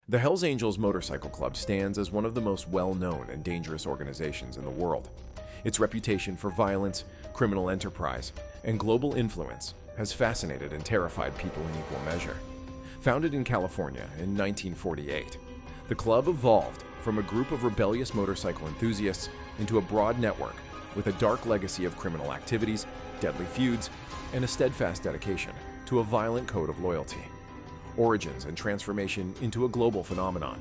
The Hells Angels Motorcycle Club stands as one of the most well-known and dangerous organizations in the world. Its reputation for violence, criminal enterprise, and global influence has fascinated and terrified people in equal measure. Founded in California in 1948, the club evolved from a group of rebellious motorcycle enthusiasts into a broad network with a dark legacy of criminal activities, deadly feuds, and a steadfast dedication to a violent code of loyalty. Origins and transformation into a global phenomenon.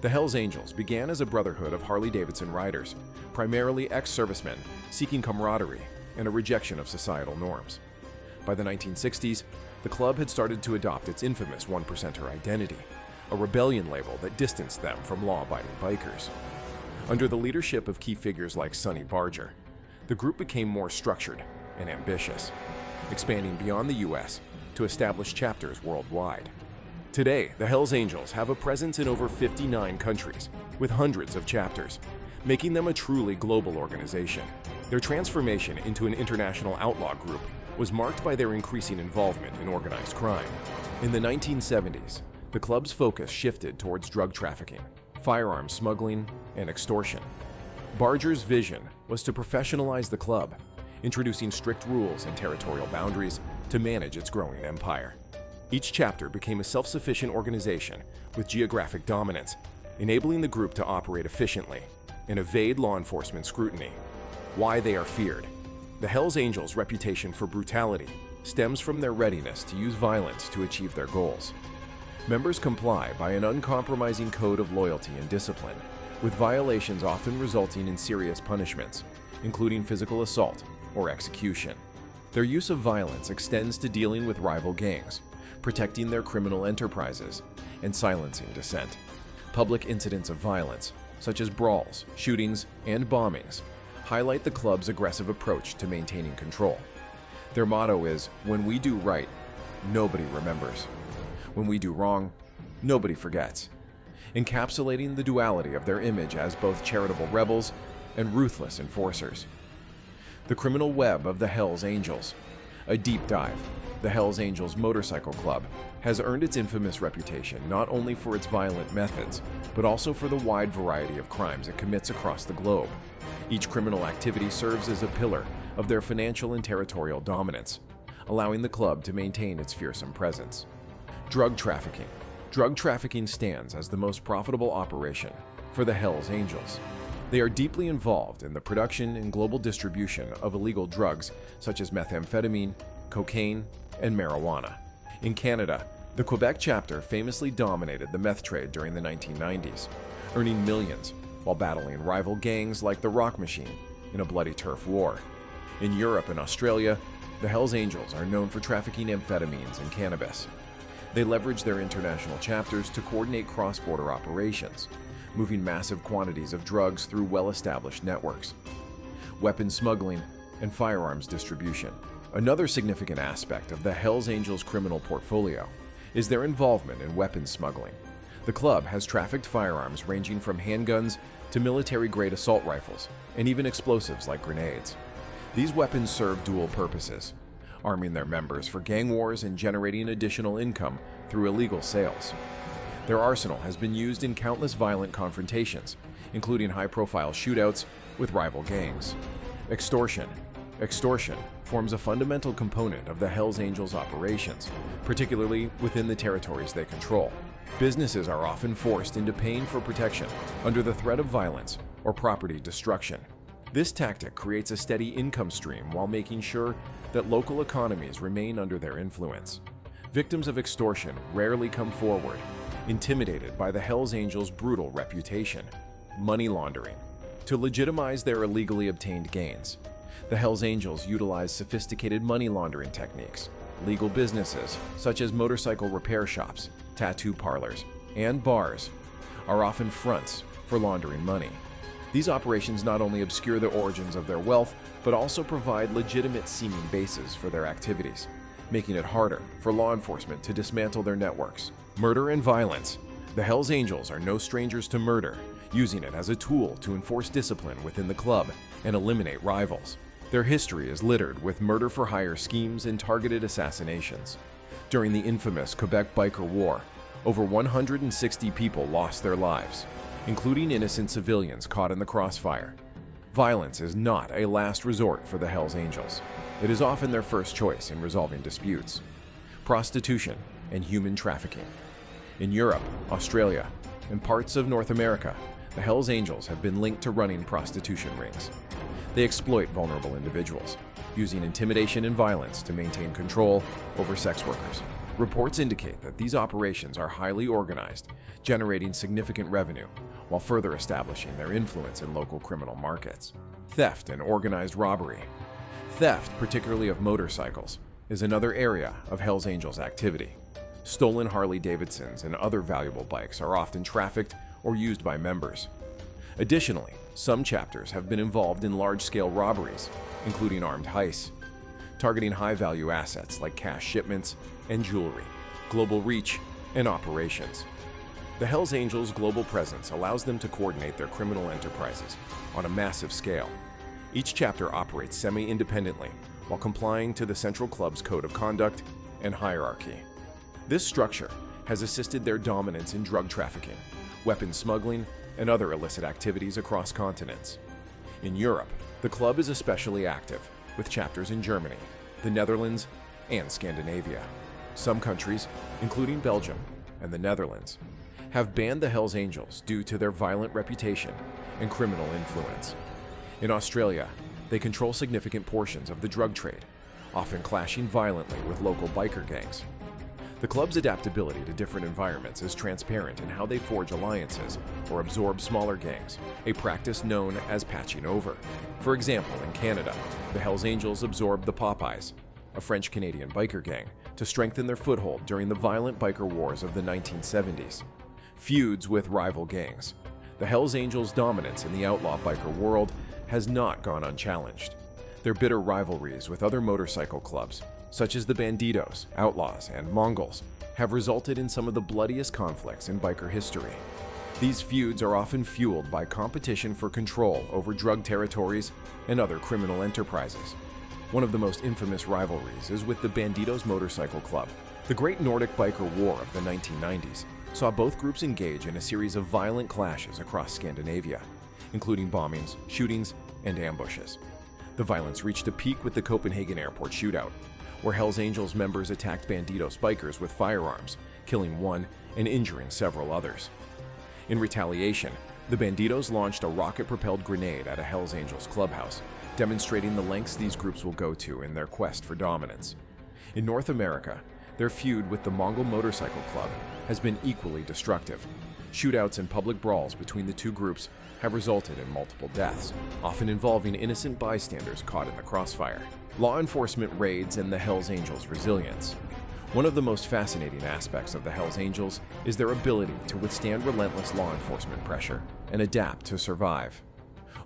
The Hells Angels began as a brotherhood of Harley-Davidson riders, primarily ex-servicemen seeking camaraderie and a rejection of societal norms. By the 1960s, the club had started to adopt its infamous one-percenter identity, a rebellion label that distanced them from law-abiding bikers. Under the leadership of key figures like Sonny Barger, the group became more structured and ambitious, expanding beyond the US to establish chapters worldwide. Today, the Hells Angels have a presence in over 59 countries, with hundreds of chapters, making them a truly global organization. Their transformation into an international outlaw group was marked by their increasing involvement in organized crime. In the 1970s, the club's focus shifted towards drug trafficking, firearms smuggling, and extortion. Barger's vision was to professionalize the club, introducing strict rules and territorial boundaries to manage its growing empire. Each chapter became a self-sufficient organization with geographic dominance, enabling the group to operate efficiently and evade law enforcement scrutiny. Why they are feared. The Hells Angels' reputation for brutality stems from their readiness to use violence to achieve their goals. Members comply by an uncompromising code of loyalty and discipline, with violations often resulting in serious punishments, including physical assault or execution. Their use of violence extends to dealing with rival gangs, protecting their criminal enterprises, and silencing dissent. Public incidents of violence, such as brawls, shootings, and bombings, highlight the club's aggressive approach to maintaining control. Their motto is, "When we do right, nobody remembers. When we do wrong, nobody forgets," encapsulating the duality of their image as both charitable rebels and ruthless enforcers. The criminal web of the Hells Angels. A deep dive. The Hells Angels Motorcycle Club has earned its infamous reputation not only for its violent methods, but also for the wide variety of crimes it commits across the globe. Each criminal activity serves as a pillar of their financial and territorial dominance, allowing the club to maintain its fearsome presence. Drug trafficking. Drug trafficking stands as the most profitable operation for the Hells Angels. They are deeply involved in the production and global distribution of illegal drugs such as methamphetamine, cocaine, and marijuana. In Canada, the Quebec chapter famously dominated the meth trade during the 1990s, earning millions while battling rival gangs like the Rock Machine in a bloody turf war. In Europe and Australia, the Hells Angels are known for trafficking amphetamines and cannabis. They leverage their international chapters to coordinate cross-border operations, moving massive quantities of drugs through well-established networks. Weapons smuggling and firearms distribution. Another significant aspect of the Hells Angels' criminal portfolio is their involvement in weapons smuggling. The club has trafficked firearms ranging from handguns to military-grade assault rifles, and even explosives like grenades. These weapons serve dual purposes, arming their members for gang wars and generating additional income through illegal sales. Their arsenal has been used in countless violent confrontations, including high-profile shootouts with rival gangs. Extortion. Extortion forms a fundamental component of the Hells Angels' operations, particularly within the territories they control. Businesses are often forced into paying for protection under the threat of violence or property destruction. This tactic creates a steady income stream while making sure that local economies remain under their influence. Victims of extortion rarely come forward, intimidated by the Hells Angels' brutal reputation. Money laundering. To legitimize their illegally obtained gains, the Hells Angels utilize sophisticated money laundering techniques. Legal businesses, such as motorcycle repair shops, tattoo parlors, and bars, are often fronts for laundering money. These operations not only obscure the origins of their wealth, but also provide legitimate seeming bases for their activities, making it harder for law enforcement to dismantle their networks. Murder and violence. The Hells Angels are no strangers to murder, using it as a tool to enforce discipline within the club and eliminate rivals. Their history is littered with murder-for-hire schemes and targeted assassinations. During the infamous Quebec Biker War, Over 160 people lost their lives, including innocent civilians caught in the crossfire. Violence is not a last resort for the Hells Angels. It is often their first choice in resolving disputes. Prostitution and human trafficking. In Europe, Australia, and parts of North America, the Hells Angels have been linked to running prostitution rings. They exploit vulnerable individuals, using intimidation and violence to maintain control over sex workers. Reports indicate that these operations are highly organized, generating significant revenue, while further establishing their influence in local criminal markets. Theft and organized robbery. Theft, particularly of motorcycles, is another area of Hells Angels activity. Stolen Harley-Davidsons and other valuable bikes are often trafficked or used by members. Additionally, some chapters have been involved in large-scale robberies, including armed heists, targeting high-value assets like cash shipments and jewelry, global reach, and operations. The Hells Angels' global presence allows them to coordinate their criminal enterprises on a massive scale. Each chapter operates semi-independently while complying to the Central Club's code of conduct and hierarchy. This structure has assisted their dominance in drug trafficking, weapons smuggling, and other illicit activities across continents. In Europe, the club is especially active, with chapters in Germany, the Netherlands, and Scandinavia. Some countries, including Belgium and the Netherlands, have banned the Hells Angels due to their violent reputation and criminal influence. In Australia, they control significant portions of the drug trade, often clashing violently with local biker gangs. The club's adaptability to different environments is transparent in how they forge alliances or absorb smaller gangs, a practice known as patching over. For example, in Canada, the Hells Angels absorbed the Popeyes, a French-Canadian biker gang, to strengthen their foothold during the violent biker wars of the 1970s. Feuds with rival gangs. The Hells Angels' dominance in the outlaw biker world has not gone unchallenged. Their bitter rivalries with other motorcycle clubs, such as the Bandidos, Outlaws, and Mongols, have resulted in some of the bloodiest conflicts in biker history. These feuds are often fueled by competition for control over drug territories and other criminal enterprises. One of the most infamous rivalries is with the Bandidos Motorcycle Club. The Great Nordic Biker War of the 1990s saw both groups engage in a series of violent clashes across Scandinavia, including bombings, shootings, and ambushes. The violence reached a peak with the Copenhagen airport shootout, where Hells Angels members attacked Bandidos bikers with firearms, killing one and injuring several others. In retaliation, the Bandidos launched a rocket-propelled grenade at a Hells Angels clubhouse, demonstrating the lengths these groups will go to in their quest for dominance. In North America, their feud with the Mongol Motorcycle Club has been equally destructive. Shootouts and public brawls between the two groups have resulted in multiple deaths, often involving innocent bystanders caught in the crossfire. Law enforcement raids and the Hells Angels' resilience. One of the most fascinating aspects of the Hells Angels is their ability to withstand relentless law enforcement pressure and adapt to survive.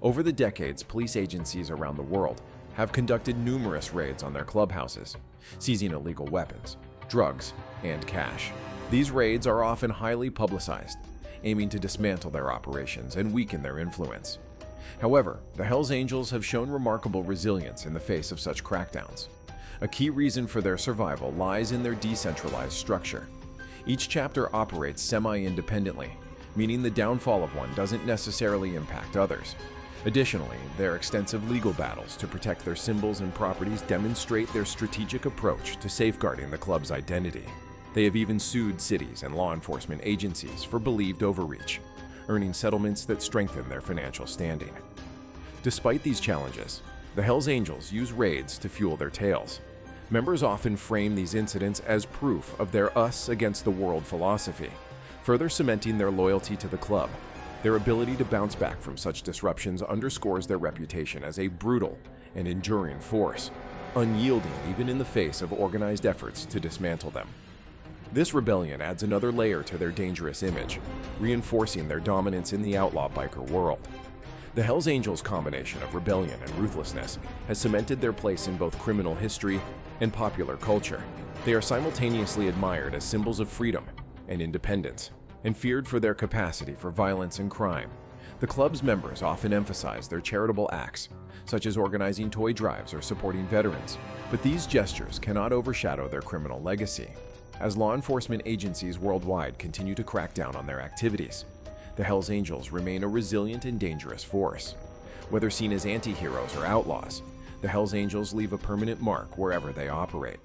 Over the decades, police agencies around the world have conducted numerous raids on their clubhouses, seizing illegal weapons, drugs, and cash. These raids are often highly publicized, aiming to dismantle their operations and weaken their influence. However, the Hells Angels have shown remarkable resilience in the face of such crackdowns. A key reason for their survival lies in their decentralized structure. Each chapter operates semi-independently, meaning the downfall of one doesn't necessarily impact others. Additionally, their extensive legal battles to protect their symbols and properties demonstrate their strategic approach to safeguarding the club's identity. They have even sued cities and law enforcement agencies for believed overreach, earning settlements that strengthen their financial standing. Despite these challenges, the Hells Angels use raids to fuel their tales. Members often frame these incidents as proof of their us against the world philosophy, further cementing their loyalty to the club. Their ability to bounce back from such disruptions underscores their reputation as a brutal and enduring force, unyielding even in the face of organized efforts to dismantle them. This rebellion adds another layer to their dangerous image, reinforcing their dominance in the outlaw biker world. The Hells Angels' combination of rebellion and ruthlessness has cemented their place in both criminal history and popular culture. They are simultaneously admired as symbols of freedom and independence, and feared for their capacity for violence and crime. The club's members often emphasize their charitable acts, such as organizing toy drives or supporting veterans, but these gestures cannot overshadow their criminal legacy. as law enforcement agencies worldwide continue to crack down on their activities. The Hells Angels remain a resilient and dangerous force. Whether seen as anti-heroes or outlaws, the Hells Angels leave a permanent mark wherever they operate.